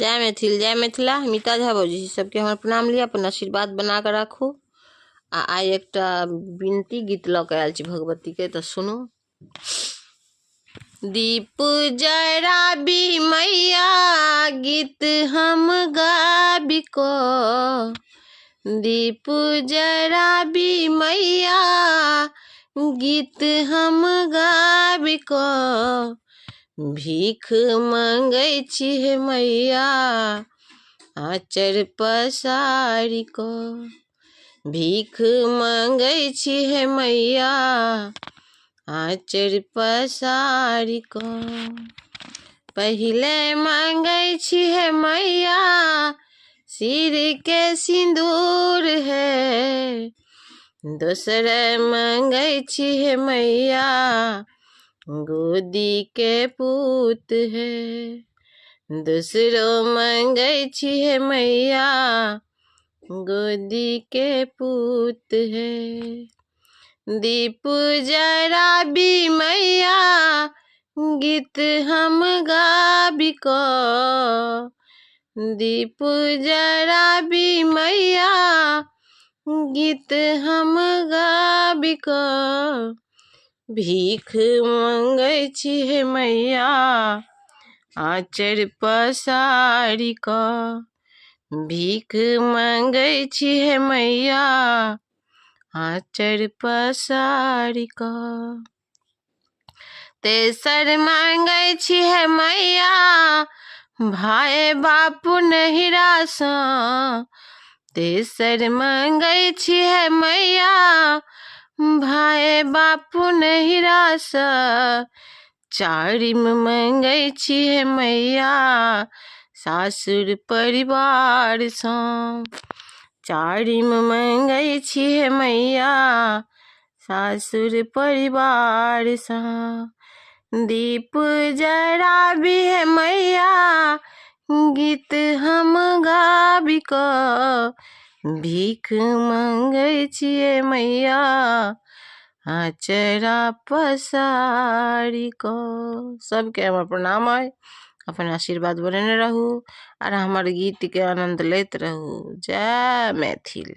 जय मैथिल जय मिथिला। मीता झा भौजी सबके हमार प्रणाम लिया, अपन आशीर्वाद बना कर राखू। आई एक विनती गीत लऽ के आयल छी भगवती के, तो सुनू। दीप जराबी मैया गीत हम गाबी को, दीप जराबी मैया गीत हम गाबी को, भीख मांगै छी हे मैया आचर पसारी को, भीख मांगै छी हे मैया आचर पसारी को। पहिले मांगै छी हे मैया सिर के सिंदूर है, दूसर मांगै छी हे मैया गोदी के पूत है, दूसरो मांगै छी हे मैया गोदी के पूत है। दीप जराबी मैया गीत हम गाबी को, दीप जराबी मैया गीत हम गाबी को, भीख मांगै छी हे मैया आचर पसारी को, भीख मांगै छी हे मैया आचर पसारी को। तेसर मांगै छी हे मैया भाई बापू नहिरा सँ, तेसर मांगै छी हे मैया भाई बापू नहिरा सँ, चारिम मांगै छी हे मैया सासुर परिवार सँ, चारिम मांगै छी हे मैया सासुर परिवार सँ। दीप जराबी हे मैया गीत हम गाबी को, भीख मांगै छी हे मैया आचरा पसारी को। सबके हमर प्रणाम है, अपन आशीर्वाद बनेने रहू और हमारे गीत के आनंद लेते रहू। जय मैथिल।